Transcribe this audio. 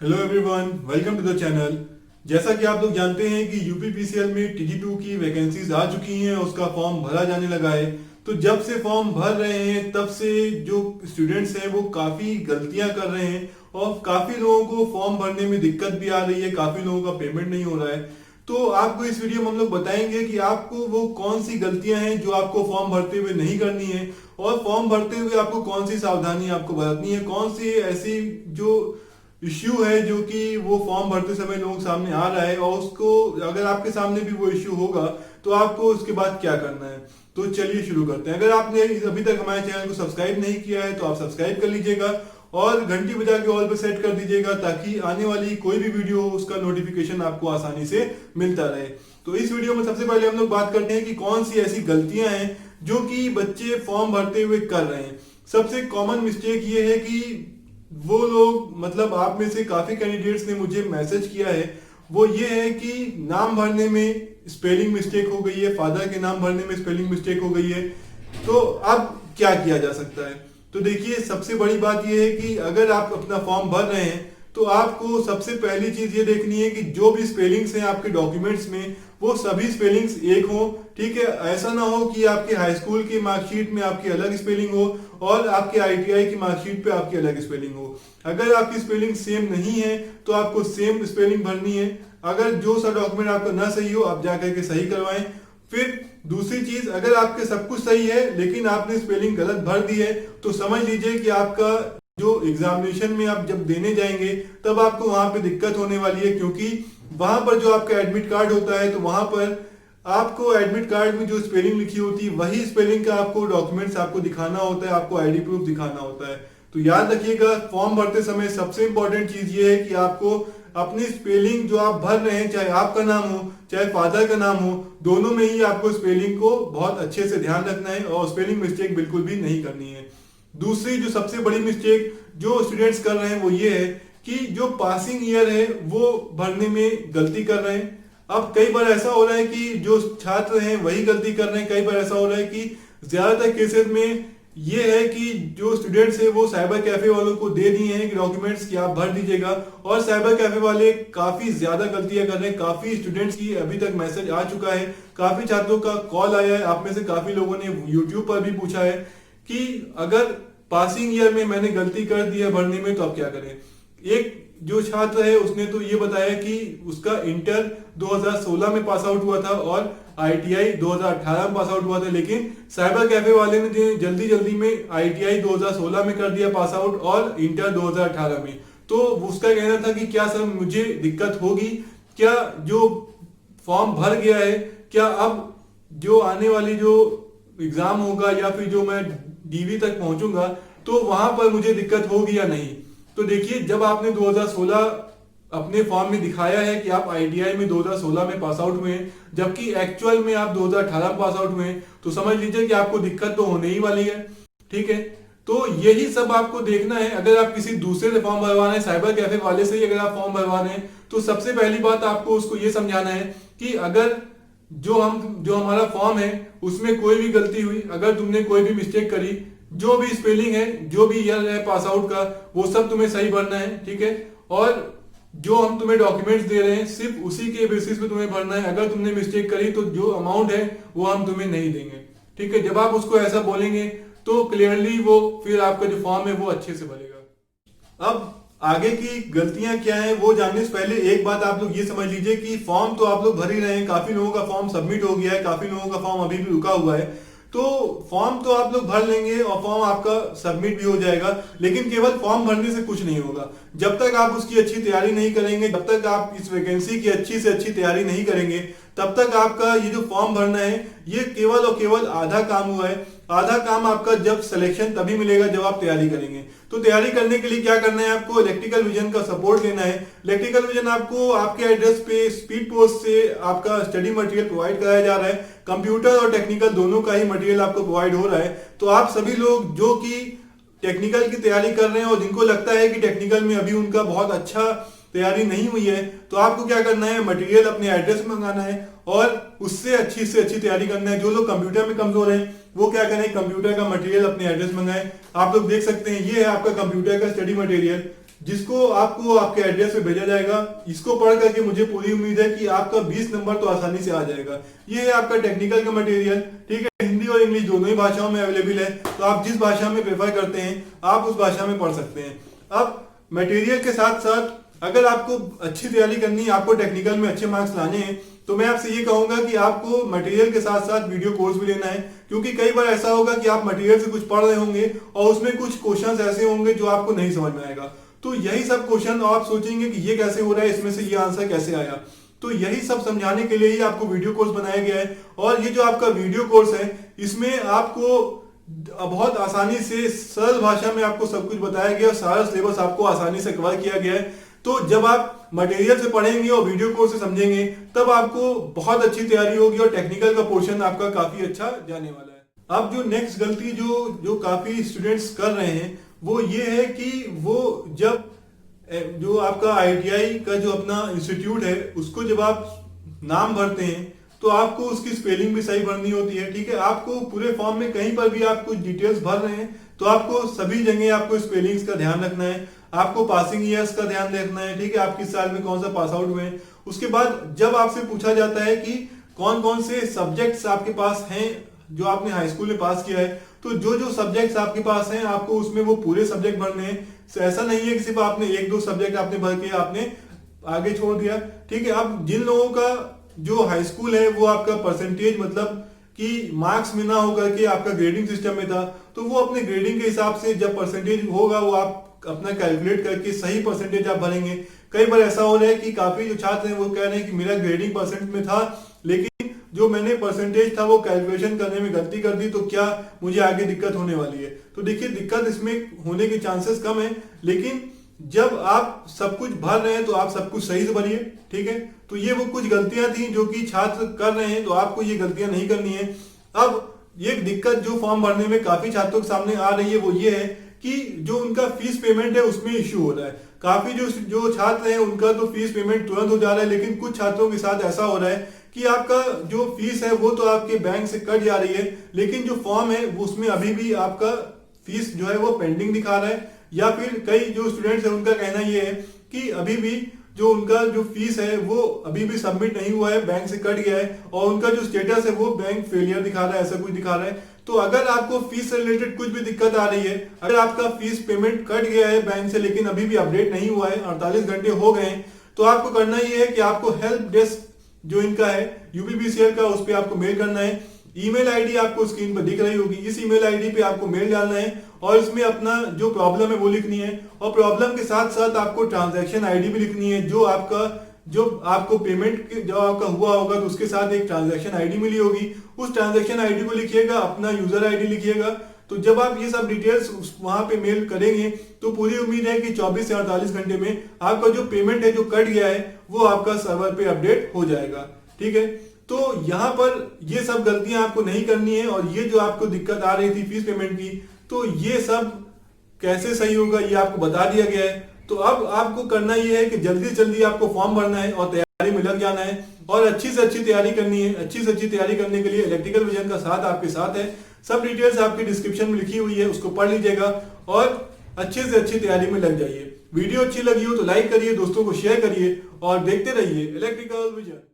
Hello everyone, welcome to the channel. जैसा कि आप लोग जानते हैं कि यूपीपीसीएल में टीजी2 की वैकेंसीज आ चुकी हैं, उसका फॉर्म भरा जाने लगा है। तो जब से फॉर्म भर रहे हैं तब से जो स्टूडेंट्स हैं वो काफ़ी गलतियां कर रहे हैं और काफ़ी लोगों को फॉर्म भरने में दिक्कत भी आ रही है, काफ़ी लोगों का पेमेंट नहीं हो रहा है। तो आपको इस वीडियो में हम लोग बताएंगे कि आपको वो कौन सी गलतियां हैं जो आपको फॉर्म भरते हुए नहीं करनी है, और फॉर्म भरते हुए आपको कौन सी सावधानी आपको बरतनी है, कौन सी ऐसी जो इश्यू है जो कि वो फॉर्म भरते समय लोगों के सामने आ रहा है, और उसको अगर आपके सामने भी वो इश्यू होगा तो आपको उसके बाद क्या करना है। तो चलिए शुरू करते हैं। अगर आपने अभी तक हमारे चैनल को सब्सक्राइब नहीं किया है तो आप सब्सक्राइब कर लीजिएगा और घंटी बजा के ऑल पे सेट कर दीजिएगा, ताकि आने वाली कोई भी वीडियो हो उसका नोटिफिकेशन आपको आसानी से मिलता रहे। तो इस वीडियो में सबसे पहले हम लोग बात करते हैं कि कौन सी ऐसी गलतियां हैं जो कि बच्चे फॉर्म भरते हुए कर रहे हैं। सबसे कॉमन मिस्टेक ये है कि वो लोग, मतलब आप में से काफी कैंडिडेट्स ने मुझे मैसेज किया है, वो ये है कि नाम भरने में स्पेलिंग मिस्टेक हो गई है, फादर के नाम भरने में स्पेलिंग मिस्टेक हो गई है। तो अब क्या किया जा सकता है? तो देखिए, सबसे बड़ी बात यह है कि अगर आप अपना फॉर्म भर रहे हैं तो आपको सबसे पहली चीज ये देखनी है कि जो भी स्पेलिंग्स हैं आपके डॉक्यूमेंट्स में वो सभी स्पेलिंग्स एक हो। ठीक है, ऐसा ना हो कि आपके हाई स्कूल की मार्कशीट में आपकी अलग स्पेलिंग हो और आपके आईटीआई की मार्कशीट पे आपकी अलग स्पेलिंग हो। अगर आपकी स्पेलिंग सेम नहीं है तो आपको सेम स्पेलिंग भरनी है। अगर जो सा डॉक्यूमेंट आपका ना सही हो आप जाकर के सही करवाएं। फिर दूसरी चीज, अगर आपके सब कुछ सही है लेकिन आपने स्पेलिंग गलत भर दी है तो समझ लीजिए कि आपका जो एग्जामिनेशन में आप जब देने जाएंगे तब आपको वहां पे दिक्कत होने वाली है, क्योंकि वहां पर जो आपका एडमिट कार्ड होता है तो वहां पर आपको एडमिट कार्ड में जो स्पेलिंग लिखी होती है वही स्पेलिंग का आपको डॉक्यूमेंट्स आपको दिखाना होता है, आपको आईडी प्रूफ दिखाना होता है। तो याद रखिएगा, फॉर्म भरते समय सबसे इंपॉर्टेंट चीज ये है कि आपको अपनी स्पेलिंग जो आप भर रहे हैं, चाहे आपका नाम हो चाहे फादर का नाम हो, दोनों में ही आपको स्पेलिंग को बहुत अच्छे से ध्यान रखना है और स्पेलिंग मिस्टेक बिल्कुल भी नहीं करनी है। दूसरी जो सबसे बड़ी मिस्टेक जो स्टूडेंट्स कर रहे हैं वो ये है कि जो पासिंग ईयर है वो भरने में गलती कर रहे हैं। अब कई बार ऐसा हो रहा है कि जो छात्र हैं वही गलती कर रहे हैं, कई बार ऐसा हो रहा है कि ज्यादातर केसेस में ये है कि जो स्टूडेंट्स है वो साइबर कैफे वालों को दे दिए हैं कि डॉक्यूमेंट्स की आप भर दीजिएगा, और साइबर कैफे वाले काफी ज्यादा गलतियां कर रहे हैं। काफी स्टूडेंट्स की अभी तक मैसेज आ चुका है, काफी छात्रों का कॉल आया है, आप में से काफी लोगों ने यूट्यूब पर भी पूछा है कि अगर पासिंग ईयर में मैंने गलती कर दी है भरने में तो अब क्या करें। एक जो छात्र है उसने तो ये बताया कि उसका इंटर 2016 में पास आउट हुआ था और आईटीआई 2018 में पास आउट हुआ था, लेकिन साइबर कैफे वाले ने जल्दी जल्दी में आईटीआई 2016 में कर दिया पास आउट और इंटर 2018 में। तो उसका कहना था कि क्या सर मुझे दिक्कत होगी, क्या जो फॉर्म भर गया है क्या अब जो आने वाली जो एग्जाम होगा या फिर जो मैं डीवी तक पहुंचूंगा तो वहां पर मुझे दिक्कत होगी या नहीं। तो देखिए, जब आपने 2016 अपने फॉर्म में दिखाया है कि आप आईटीआई में 2016 में पास आउट हुए हैं, जबकि एक्चुअल में आप 2018 में पास आउट हुए हैं, तो समझ लीजिए कि आपको दिक्कत तो होने ही वाली है। ठीक है, तो यही सब आपको देखना है। अगर आप किसी दूसरे से फॉर्म भरवाना है, साइबर कैफे वाले से ही अगर आप फॉर्म भरवाना है, तो सबसे पहली बात आपको उसको ये समझाना है कि अगर जो हमारा फॉर्म है उसमें कोई भी गलती हुई, अगर तुमने कोई भी मिस्टेक करी, जो भी स्पेलिंग है, जो भी ईयर है पास आउट का, वो सब तुम्हें सही भरना है। ठीक है, और जो हम तुम्हें डॉक्यूमेंट्स दे रहे हैं सिर्फ उसी के बेसिस पे तुम्हें भरना है। अगर तुमने मिस्टेक करी तो जो अमाउंट है वो हम तुम्हें नहीं देंगे। ठीक है, जब आप उसको ऐसा बोलेंगे तो क्लियरली वो फिर आपका जो फॉर्म है वो अच्छे से भरेगा। अब आगे की गलतियां क्या हैं वो जानने से पहले एक बात आप लोग ये समझ लीजिए कि फॉर्म तो आप लोग भर ही रहे हैं, काफी लोगों का फॉर्म सबमिट हो गया है, काफी लोगों का फॉर्म अभी भी रुका हुआ है। तो फॉर्म तो आप लोग भर लेंगे और फॉर्म आपका सबमिट भी हो जाएगा, लेकिन केवल फॉर्म भरने से कुछ नहीं होगा। जब तक आप उसकी अच्छी तैयारी नहीं करेंगे, जब तक आप इस वैकेंसी की अच्छी से अच्छी तैयारी नहीं करेंगे, तब तक आपका ये जो फॉर्म भरना है ये केवल और केवल आधा काम हुआ है। आधा काम आपका जब सिलेक्शन तभी मिलेगा जब आप तैयारी करेंगे। तो तैयारी करने के लिए क्या करना है, आपको इलेक्ट्रिकल विजन का सपोर्ट लेना है। इलेक्ट्रिकल विजन आपको आपके एड्रेस पे स्पीड पोस्ट से आपका स्टडी मटेरियल प्रोवाइड कराया जा रहा है। कंप्यूटर और टेक्निकल दोनों का ही मटेरियल आपको प्रोवाइड हो रहा है। तो आप सभी लोग जो कि टेक्निकल की तैयारी कर रहे हैं और जिनको लगता है कि टेक्निकल में अभी उनका बहुत अच्छा तैयारी नहीं हुई है, तो आपको क्या करना है, मटेरियल अपने एड्रेस में मंगाना है और उससे अच्छी से अच्छी तैयारी करना है। जो लोग कंप्यूटर में कमजोर हैं वो क्या करें, कंप्यूटर का मटेरियल अपने एड्रेस मंगाएं। आप लोग देख सकते हैं ये है आपका कंप्यूटर का स्टडी मटेरियल। जिसको आपको आपके एड्रेस पे भेजा जाएगा। इसको पढ़ करके मुझे पूरी उम्मीद है कि आपका 20 नंबर तो आसानी से आ जाएगा। ये है आपका टेक्निकल का मटेरियल, ठीक है। हिंदी और इंग्लिश दोनों ही भाषाओं में अवेलेबल है, तो आप जिस भाषा में प्रेफर करते हैं आप उस भाषा में पढ़ सकते हैं। अब मटेरियल के साथ साथ अगर आपको अच्छी तैयारी करनी है, आपको टेक्निकल में अच्छे मार्क्स लाने हैं, तो मैं आपसे ये कहूंगा कि आपको मटेरियल के साथ साथ वीडियो कोर्स भी लेना है। क्योंकि कई बार ऐसा होगा कि आप मटेरियल से कुछ पढ़ रहे होंगे और उसमें कुछ क्वेश्चंस ऐसे होंगे जो आपको नहीं समझ में आएगा। तो यही सब क्वेश्चन आप सोचेंगे कि ये कैसे हो रहा है, इसमें से ये आंसर कैसे आया। तो यही सब समझाने के लिए ही आपको वीडियो कोर्स बनाया गया है। और ये जो आपका वीडियो कोर्स है, इसमें आपको बहुत आसानी से सरल भाषा में आपको सब कुछ बताया गया, सारा सिलेबस आपको आसानी से कवर किया गया है। तो जब आप मटेरियल से पढ़ेंगे और वीडियो कोर्स से समझेंगे, तब आपको बहुत अच्छी तैयारी होगी और टेक्निकल का पोर्शन आपका काफी अच्छा जाने वाला है। अब जो नेक्स्ट गलती जो काफी स्टूडेंट्स कर रहे हैं, वो ये है कि वो जब जो आपका आईटीआई का जो अपना इंस्टीट्यूट है, उसको जब आप नाम भरते हैं तो आपको उसकी स्पेलिंग भी सही भरनी होती है, ठीक है। आपको पूरे फॉर्म में कहीं पर भी आप कुछ डिटेल्स भर रहे हैं तो आपको सभी जगह आपको स्पेलिंग्स का ध्यान रखना है, आपको पासिंग ईयर्स का ध्यान रखना है, ठीक है। आप किस साल में कौन सा पास आउट हुए हैं। उसके बाद जब आपसे पूछा जाता है कि कौन कौन से सब्जेक्ट्स आपके पास हैं जो आपने हाई स्कूल में पास किया है, तो जो जो सब्जेक्ट्स आपके पास हैं आपको उसमें वो पूरे सब्जेक्ट भरने हैं। ऐसा नहीं है कि सिर्फ आपने एक दो सब्जेक्ट आपने भर के आपने आगे छोड़ दिया, ठीक है। अब जिन लोगों का जो हाई स्कूल है वो आपका परसेंटेज मतलब कि मार्क्स में ना होकर के आपका ग्रेडिंग सिस्टम में था, तो वो अपने ग्रेडिंग के हिसाब से जब परसेंटेज होगा वो आप अपना कैलकुलेट करके सही परसेंटेज आप भरेंगे। कई बार ऐसा हो रहा है कि काफी जो छात्र हैं वो कह रहे हैं कि मेरा ग्रेडिंग परसेंट में था, लेकिन जो मैंने परसेंटेज था वो कैलकुलेशन करने में गलती कर दी, तो क्या मुझे आगे दिक्कत होने वाली है। तो देखिए, दिक्कत इसमें होने के चांसेस कम है, लेकिन जब आप सब कुछ भर रहे हैं तो आप सब कुछ सही से भरिए, ठीक है। तो ये वो कुछ गलतियां थी जो कि छात्र कर रहे हैं, तो आपको ये गलतियां नहीं करनी है। अब एक दिक्कत जो फॉर्म भरने में काफी छात्रों के सामने आ रही है वो ये है कि जो उनका फीस पेमेंट है उसमें इश्यू हो रहा है। काफी जो छात्र हैं उनका तो फीस पेमेंट तुरंत हो जा रहा है, लेकिन कुछ छात्रों के साथ ऐसा हो रहा है कि आपका जो फीस है वो तो आपके बैंक से कट जा रही है, लेकिन जो फॉर्म है वो उसमें अभी भी आपका फीस जो है वो पेंडिंग दिखा रहा है। या फिर कई जो स्टूडेंट्स हैं उनका कहना ये है कि अभी भी जो उनका जो फीस है वो अभी भी सबमिट नहीं हुआ है, बैंक से कट गया है, और उनका जो स्टेटस है वो बैंक फेलियर दिखा रहा है, ऐसा कुछ दिखा रहा है। तो अगर आपको फीस से रिलेटेड कुछ भी दिक्कत आ रही है, अगर आपका फीस पेमेंट कट गया है बैंक से लेकिन अभी भी अपडेट नहीं हुआ है, 48 घंटे हो गए हैं, तो आपको करना ये है कि आपको हेल्प डेस्क जो इनका है यूपीपीसीएल का, उस पर आपको मेल करना है। ईमेल आईडी आपको स्क्रीन पर दिख रही होगी, इस ईमेल आईडी पे आपको मेल डालना है और इसमें अपना जो प्रॉब्लम है वो लिखनी है, और प्रॉब्लम के साथ साथ आपको ट्रांजैक्शन आईडी भी लिखनी है। जो आपको पेमेंट जब आपका हुआ होगा तो उसके साथ एक ट्रांजैक्शन आईडी मिली होगी, उस ट्रांजैक्शन आईडी को लिखिएगा, अपना यूजर आईडी लिखिएगा। तो जब आप ये सब डिटेल्स वहां पे मेल करेंगे तो पूरी उम्मीद है कि 24 से 48 घंटे में आपका जो पेमेंट है जो कट गया है वो आपका सर्वर पे अपडेट हो जाएगा, ठीक है। तो यहाँ पर ये सब गलतियां आपको नहीं करनी है, और ये जो आपको दिक्कत आ रही थी फीस पेमेंट की, तो ये सब कैसे सही होगा ये आपको बता दिया गया है। तो अब आपको करना ये है कि जल्दी से जल्दी आपको फॉर्म भरना है और तैयारी में लग जाना है, और अच्छी से अच्छी तैयारी करनी है। अच्छी से अच्छी तैयारी करने के लिए इलेक्ट्रिकल विजन का साथ आपके साथ है। सब डिटेल्स आपकी डिस्क्रिप्शन में लिखी हुई है, उसको पढ़ लीजिएगा और अच्छे से अच्छी तैयारी में लग जाइए। वीडियो अच्छी लगी हो तो लाइक करिए, दोस्तों को शेयर करिए और देखते रहिए इलेक्ट्रिकल विजन।